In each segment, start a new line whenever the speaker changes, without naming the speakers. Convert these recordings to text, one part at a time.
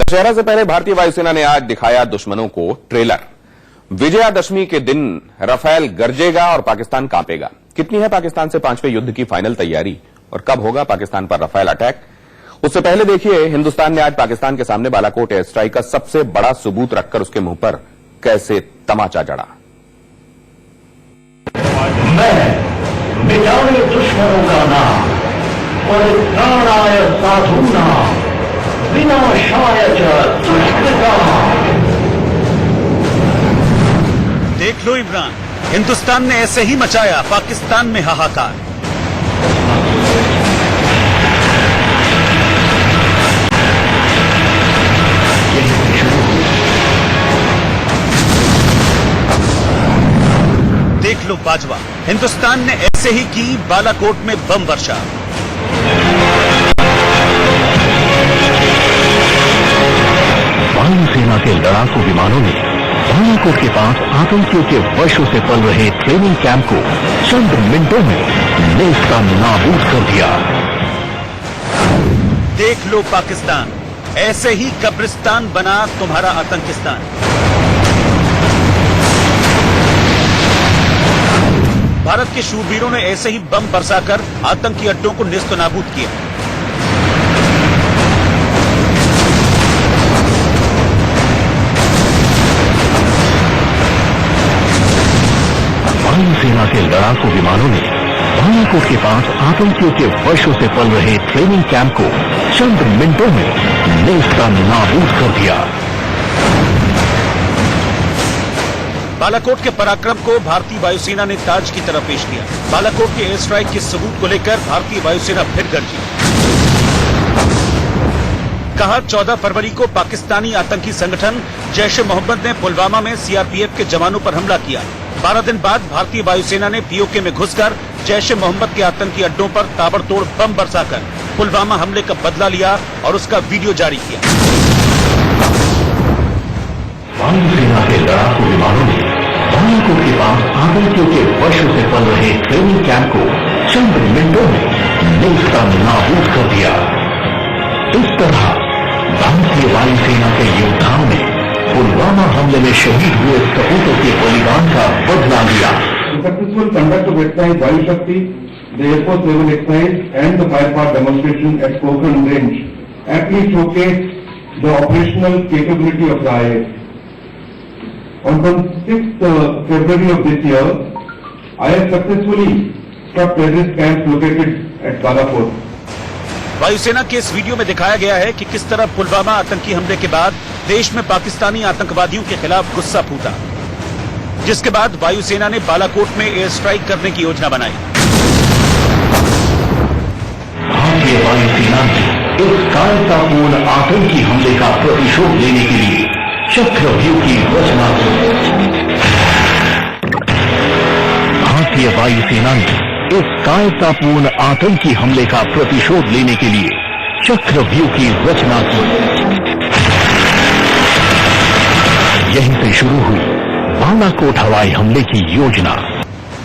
दशहरा से पहले भारतीय वायुसेना ने आज दिखाया दुश्मनों को ट्रेलर। विजयादशमी के दिन राफेल गरजेगा और पाकिस्तान कांपेगा। कितनी है पाकिस्तान से 5वें युद्ध की फाइनल तैयारी और कब होगा पाकिस्तान पर राफेल अटैक? उससे पहले देखिए हिंदुस्तान ने आज पाकिस्तान के सामने बालाकोट एयर स्ट्राइक का सबसे बड़ा सबूत रखकर उसके मुंह पर कैसे तमाचा जड़ा।
मैं मिटाने दुश्मनों का नाम और प्राणाय साधूना विनाशाय च दुष्कृताम्।
देख लो इमरान, हिंदुस्तान ने ऐसे ही मचाया पाकिस्तान में हाहाकार। देख लो बाजवा, हिंदुस्तान ने ऐसे ही की बालाकोट में बम वर्षा।
वायुसेना के लड़ाकू विमानों ने बालाकोट के पास आतंकियों के वर्षों से पल रहे ट्रेनिंग कैंप को चंद मिनटों में नेस्ता नाबूद कर दिया।
देख लो पाकिस्तान, ऐसे ही कब्रिस्तान बना तुम्हारा आतंकिस्तान। भारत के शूरवीरों ने ऐसे ही बम बरसाकर आतंकी अड्डों को नेस्त नाबूद किया।
वायुसेना के लड़ाकू विमानों ने बालाकोट के पास आतंकियों के वर्षों से पल रहे ट्रेनिंग कैंप को चंद मिनटों में नेस्ता नाबूद कर दिया।
बालाकोट के पराक्रम को भारतीय वायुसेना ने ताज की तरह पेश किया। बालाकोट के एयर स्ट्राइक के सबूत को लेकर भारतीय वायुसेना फिर गरजी। कहा 14 फरवरी को पाकिस्तानी आतंकी संगठन जैश ए मोहम्मद ने पुलवामा में सीआरपीएफ के जवानों पर हमला किया। 12 दिन बाद भारतीय वायुसेना ने पीओके में घुसकर जैश ए मोहम्मद के आतंकी अड्डों पर ताबड़तोड़ बम बरसाकर पुलवामा हमले का बदला लिया और उसका वीडियो जारी किया।
वायुसेना के लड़ाकू विमानों ने बालाकोट के पास आतंकियों के वर्षों से पल रहे ट्रेनिंग कैंप को चंद मिनटों में नेस्ता नाबूद कर दिया। इस तरह भारतीय वायुसेना के योद्धाओं ने पुलवामा हमले में शहीद हुए सपूतों के बलिदान का बदला लिया।
Successful conduct of exercise Vayu Shakti, the Air Force Naval exercise and the firepower demonstration at Pokhran range aptly showcase the operational capability of the IAF. On 26th February of this year, IAF successfully struck terrorist camps located at Balakot.
वायुसेना के इस video में दिखाया गया है कि किस तरह पुलवामा आतंकी हमले के बाद देश में पाकिस्तानी आतंकवादियों के खिलाफ गुस्सा फूटा, जिसके बाद वायुसेना ने बालाकोट में एयर स्ट्राइक करने की योजना बनाई।
भारतीय वायुसेना ने इस कायरतापूर्ण आतंकी हमले का प्रतिशोध लेने के लिए चक्रव्यूह की रचना की। भारतीय वायुसेना ने इस कायरतापूर्ण आतंकी हमले का प्रतिशोध लेने के लिए चक्रव्यूह की रचना की। यहीं से शुरू हुई बालाकोट हवाई हमले की योजना।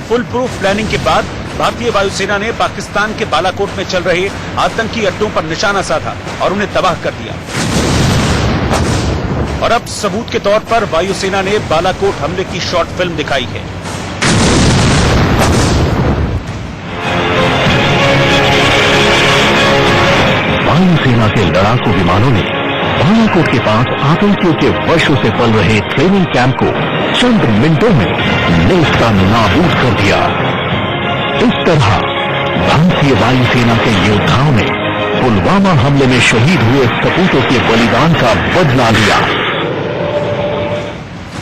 फुल प्रूफ प्लानिंग के बाद भारतीय वायुसेना ने पाकिस्तान के बालाकोट में चल रहे आतंकी अड्डों पर निशाना साधा और उन्हें तबाह कर दिया। और अब सबूत के तौर पर वायुसेना ने बालाकोट हमले की शॉर्ट फिल्म दिखाई है।
वायुसेना के लड़ाकू विमानों ने बालाकोट के पास आतंकियों के वर्षों से पल रहे ट्रेनिंग कैंप को चंद मिनटों में नेस्ता नाबूद कर दिया। इस तरह भारतीय वायुसेना के योद्धाओं ने पुलवामा हमले में शहीद हुए सपूतों के बलिदान का बदला लिया।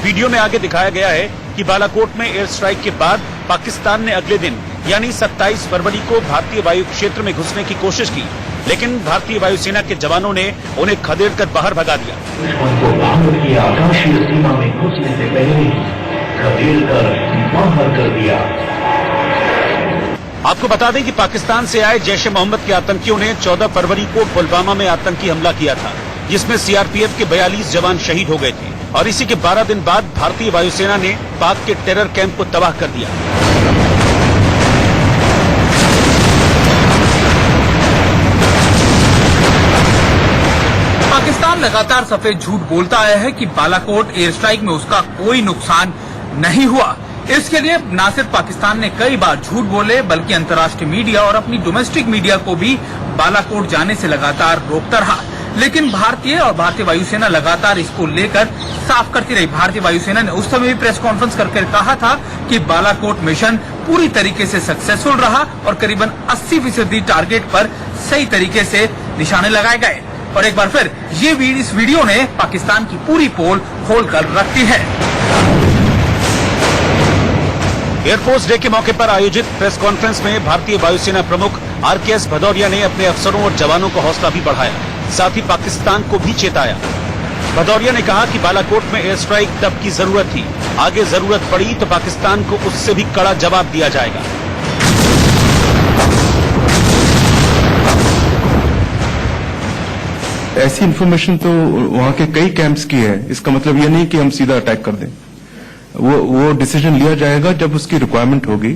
वीडियो में आगे दिखाया गया है कि बालाकोट में एयर स्ट्राइक के बाद पाकिस्तान ने अगले दिन यानी 27 फरवरी को भारतीय वायु क्षेत्र में घुसने की कोशिश की, लेकिन भारतीय वायुसेना के जवानों ने उन्हें खदेड़कर बाहर भगा दिया।
दुश्मन को भारत की आकाशीय सीमा में घुसने से पहले ही खदेड़कर बाहर कर दिया।
आपको बता दें कि पाकिस्तान से आए जैश ए मोहम्मद के आतंकियों ने 14 फरवरी को पुलवामा में आतंकी हमला किया था, जिसमें सीआरपीएफ के 42 जवान शहीद हो गए थे। और इसी के 12 दिन बाद भारतीय वायुसेना ने पाक के टेरर कैंप को तबाह कर दिया। पाकिस्तान
पाकिस्तान लगातार सफेद झूठ बोलता आया है कि बालाकोट एयर स्ट्राइक में उसका कोई नुकसान नहीं हुआ। इसके लिए न सिर्फ पाकिस्तान ने कई बार झूठ बोले बल्कि अंतर्राष्ट्रीय मीडिया और अपनी डोमेस्टिक मीडिया को भी बालाकोट जाने से लगातार रोकता रहा। लेकिन भारतीय वायुसेना लगातार इसको लेकर साफ करती रही। भारतीय वायुसेना ने उस समय भी प्रेस कॉन्फ्रेंस करके कहा था कि बालाकोट मिशन पूरी तरीके से सक्सेसफुल रहा और करीबन 80% टारगेट पर सही तरीके से निशाने लगाए गए। और एक बार फिर इस वीडियो ने पाकिस्तान की पूरी पोल खोलकर रख दी है।
एयरफोर्स डे के मौके पर आयोजित प्रेस कॉन्फ्रेंस में भारतीय वायुसेना प्रमुख RKS भदौरिया ने अपने अफसरों और जवानों का हौसला भी बढ़ाया, साथ ही पाकिस्तान को भी चेताया। भदौरिया ने कहा कि बालाकोट में एयर स्ट्राइक तब की जरूरत थी, आगे जरूरत पड़ी तो पाकिस्तान को उससे भी कड़ा जवाब दिया जाएगा।
ऐसी इंफॉर्मेशन तो वहां के कई कैंप्स की है, इसका मतलब ये नहीं कि हम सीधा अटैक कर दें। वो डिसीजन लिया जाएगा जब उसकी रिक्वायरमेंट होगी,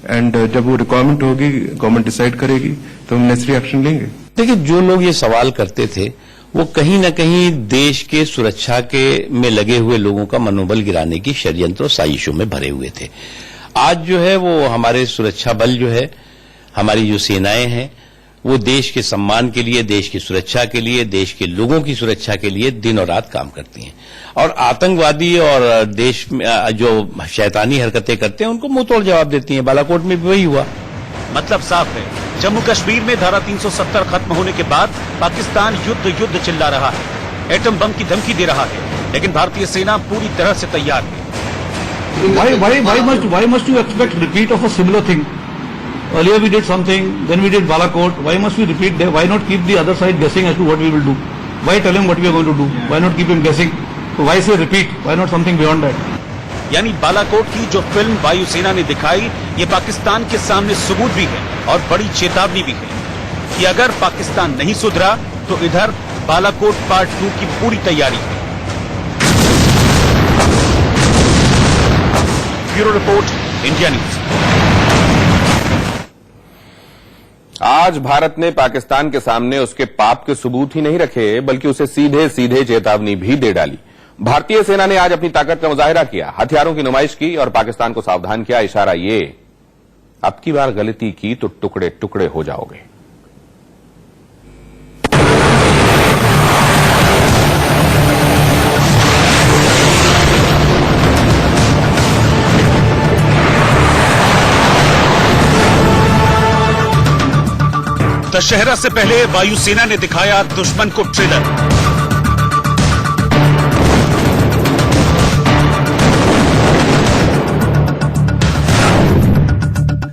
एंड जब वो रिक्वायरमेंट होगी गवर्नमेंट डिसाइड करेगी तो हम नेसेसरी एक्शन लेंगे।
देखिए, जो लोग ये सवाल करते थे वो कहीं न कहीं देश के सुरक्षा के में लगे हुए लोगों का मनोबल गिराने की षड्यंत्र और साजिशों में भरे हुए थे। आज जो है वो हमारे सुरक्षा बल जो है, हमारी जो सेनाएं हैं, वो देश के सम्मान के लिए, देश की सुरक्षा के लिए, देश के लोगों की सुरक्षा के लिए दिन और रात काम करती हैं। और आतंकवादी और देश में जो शैतानी हरकतें करते हैं उनको मुंहतोड़ जवाब देती हैं। बालाकोट में भी वही हुआ।
मतलब साफ है, जम्मू कश्मीर में धारा 370 खत्म होने के बाद पाकिस्तान युद्ध चिल्ला रहा है, एटम बम की धमकी दे रहा है, लेकिन भारतीय सेना पूरी तरह से तैयार है।
Why must you expect repeat of a similar thing? Earlier we did something, then we did Balakot. Why must we repeat that? Why not keep the other side guessing as to what we will do? Why tell him what we are going to do? Why not keep him guessing? So why say repeat? Why not something beyond that?
यानी बालाकोट की जो film वायुसेना ने दिखाई, ये पाकिस्तान के सामने सबूत भी है और बड़ी चेतावनी भी है कि अगर पाकिस्तान नहीं सुधरा तो इधर बालाकोट पार्ट 2 की पूरी तैयारी है। Bureau report, India news.
आज भारत ने पाकिस्तान के सामने उसके पाप के सबूत ही नहीं रखे बल्कि उसे सीधे सीधे चेतावनी भी दे डाली। भारतीय सेना ने आज अपनी ताकत का मुजाहिरा किया, हथियारों की नुमाइश की और पाकिस्तान को सावधान किया। इशारा ये, अब की बार गलती की तो टुकड़े टुकड़े हो जाओगे।
दशहरा से पहले वायुसेना ने दिखाया दुश्मन को ट्रेलर।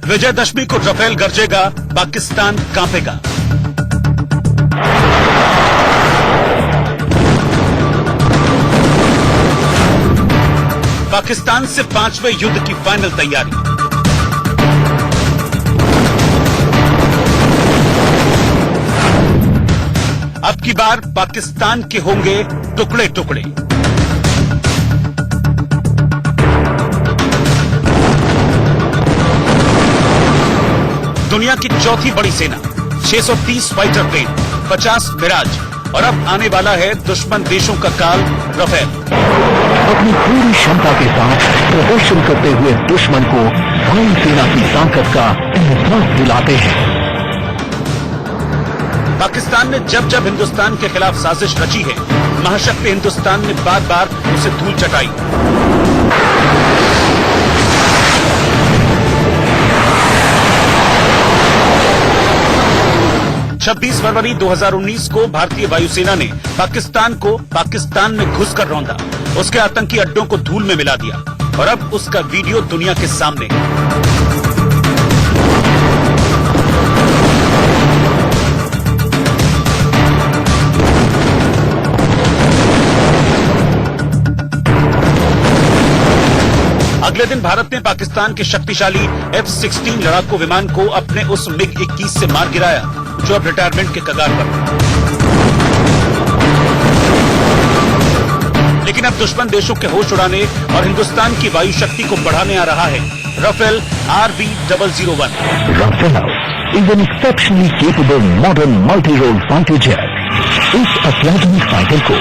विजयदशमी को राफेल गरजेगा, पाकिस्तान कांपेगा। पाकिस्तान से 5वें युद्ध की फाइनल तैयारी। अब की बार पाकिस्तान के होंगे टुकड़े टुकड़े। दुनिया की चौथी बड़ी सेना, 630 फाइटर प्लेन, 50 मिराज और अब आने वाला है दुश्मन देशों का काल राफेल।
अपनी पूरी क्षमता के साथ प्रदर्शन करते हुए दुश्मन को वायुसेना की ताकत का एहसास दिलाते हैं।
पाकिस्तान ने जब जब हिंदुस्तान के खिलाफ साजिश रची है, महाशक्ति हिंदुस्तान ने बार बार उसे धूल चटाई। 26 फरवरी 2019 को भारतीय वायुसेना ने पाकिस्तान में घुसकर रौंदा, उसके आतंकी अड्डों को धूल में मिला दिया और अब उसका वीडियो दुनिया के सामने। अगले दिन भारत ने पाकिस्तान के शक्तिशाली F-16 लड़ाकू विमान को अपने उस MiG-21 से मार गिराया जो अब रिटायरमेंट के कगार पर। लेकिन अब दुश्मन देशों के होश उड़ाने और हिंदुस्तान की वायु शक्ति को बढ़ाने आ रहा है Rafale RB001।
Rafale is an exceptionally capable modern multi-role fighter jet इस अत्याधुनिक फाइटर को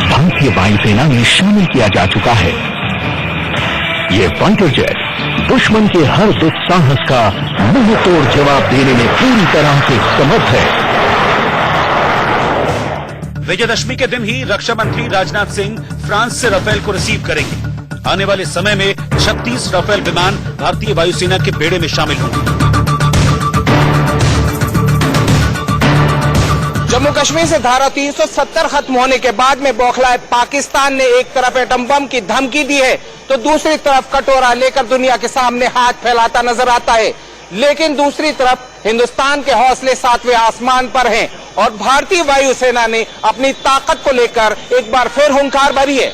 भारतीय वायुसेना में शामिल किया जा चुका है। ये फाइटर जेट दुश्मन के हर दुस्साहस का मुंहतोड़ जवाब देने में पूरी तरह से समर्थ है।
विजयदशमी के दिन ही रक्षा मंत्री राजनाथ सिंह फ्रांस से राफेल को रिसीव करेंगे। आने वाले समय में 36 राफेल विमान भारतीय वायुसेना के बेड़े में शामिल होंगे।
जम्मू कश्मीर से धारा 370 खत्म होने के बाद में बौखलाए पाकिस्तान ने एक तरफ एटम बम की धमकी दी है तो दूसरी तरफ कटोरा लेकर दुनिया के सामने हाथ फैलाता नजर आता है। लेकिन दूसरी तरफ हिंदुस्तान के हौसले 7वें आसमान पर हैं और भारतीय वायुसेना ने अपनी ताकत को लेकर एक बार फिर हुंकार भरी है।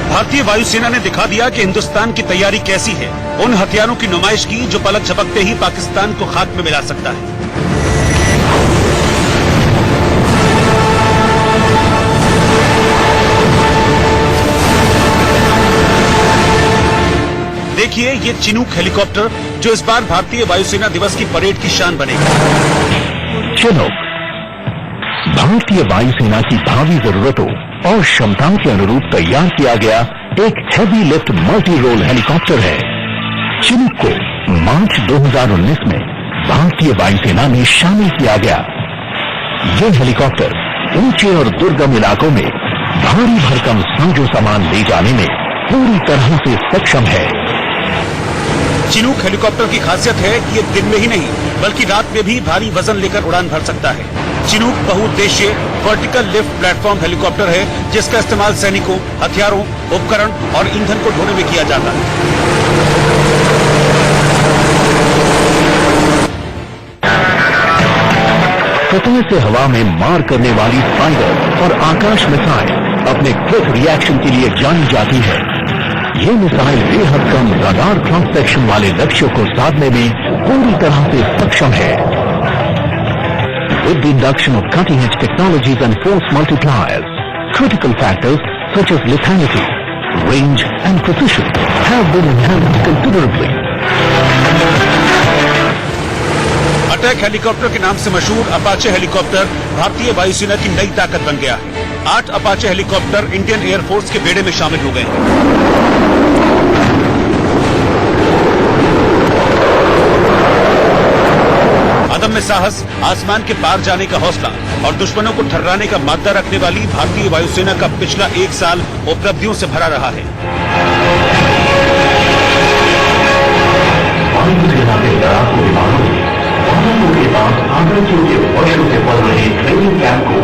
भारतीय वायुसेना ने दिखा दिया कि हिंदुस्तान की तैयारी कैसी है। उन हथियारों की नुमाइश की जो पलक झपकते ही पाकिस्तान को खाक में मिला सकता है। देखिए ये चिनूक हेलीकॉप्टर जो इस बार भारतीय वायुसेना दिवस की परेड की शान बनेगा।
चिनूक भारतीय वायुसेना की भावी जरूरतों और क्षमताओं के अनुरूप तैयार किया गया एक heavy lift multi role helicopter है। चिनूक को मार्च 2019 में भारतीय वायुसेना में शामिल किया गया। यह हेलीकॉप्टर ऊंचे और दुर्गम इलाकों में भारी भरकम साजो सामान ले जाने में पूरी तरह से सक्षम है।
चिनूक हेलीकॉप्टर की खासियत है कि ये दिन में ही नहीं बल्कि रात में भी भारी वजन लेकर उड़ान भर सकता है। चिनूक बहुउद्देशीय वर्टिकल लिफ्ट प्लेटफॉर्म हेलीकॉप्टर है जिसका इस्तेमाल सैनिकों, हथियारों, उपकरण और ईंधन को ढोने में किया जाता है।
सतह से हवा में मार करने वाली फाइटर और आकाश मिसाइल अपने क्विक रिएक्शन के लिए जानी जाती है। ये मिसाइल बेहद कम रडार क्रॉस सेक्शन वाले लक्ष्यों को साधने में पूरी तरह से सक्षम है। With the induction of cutting-edge technologies and force multipliers, critical factors such as lethality, range and precision have been enhanced considerably.
Attack helicopter के नाम से मशहूर अपाचे हेलीकॉप्टर भारतीय वायुसेना की नई ताकत बन गया है। 8 अपाचे हेलीकॉप्टर इंडियन एयरफोर्स के बेड़े में शामिल हो गए हैं। अदम्य साहस, आसमान के पार जाने का हौसला और दुश्मनों को ठर्राने का माद्दा रखने वाली भारतीय वायुसेना का पिछला 1 साल उपलब्धियों से भरा रहा है।
वायुसेना के लड़ाकू विमानों ने बालाकोट के पास आतंकियों के वर्षों से पल रहे ट्रेनिंग कैंप को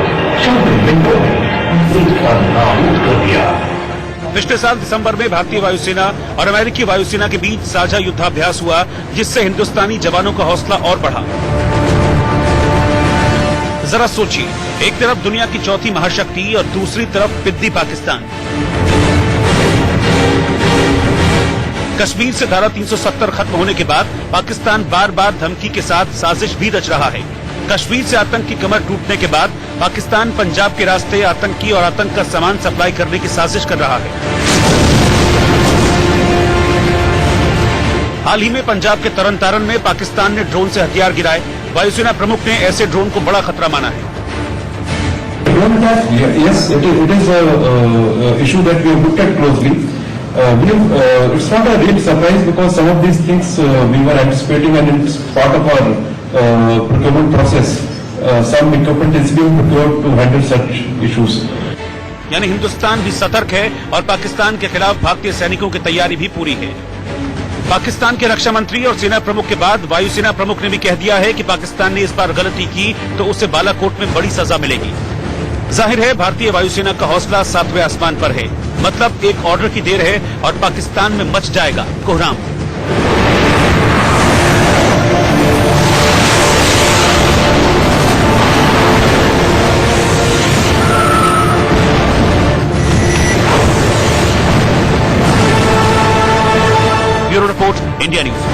चंद मिनटों में नाबूद कर दिया।
पिछले साल दिसंबर में भारतीय वायुसेना और अमेरिकी वायुसेना के बीच साझा युद्धाभ्यास हुआ जिससे हिंदुस्तानी जवानों का हौसला और बढ़ा। जरा सोचिए, एक तरफ दुनिया की चौथी महाशक्ति और दूसरी तरफ पिद्दी पाकिस्तान। कश्मीर से धारा 370 खत्म होने के बाद पाकिस्तान बार बार धमकी के साथ साजिश भी रच रहा है। कश्मीर से आतंक की कमर टूटने के बाद पाकिस्तान पंजाब के रास्ते आतंकी और आतंक का सामान सप्लाई करने की साजिश कर रहा है। हाल ही में पंजाब के तरन तारण में पाकिस्तान ने ड्रोन से हथियार गिराए। वायुसेना प्रमुख ने ऐसे ड्रोन को बड़ा खतरा माना है।
Yes, it is a issue that we have looked at closely. It's not a real surprise because some of these things we were anticipating and it's part of our procurement process. Some equipment is being procured to handle such issues.
यानी हिंदुस्तान भी सतर्क है और पाकिस्तान के खिलाफ भारतीय सैनिकों की तैयारी भी पूरी है। पाकिस्तान के रक्षा मंत्री और सेना प्रमुख के बाद वायुसेना प्रमुख ने भी कह दिया है कि पाकिस्तान ने इस बार गलती की तो उसे बालाकोट में बड़ी सजा मिलेगी। जाहिर है भारतीय वायुसेना का हौसला 7वें आसमान पर है। मतलब एक ऑर्डर की देर है और पाकिस्तान में मच जाएगा कोहराम। Bureau report, India news.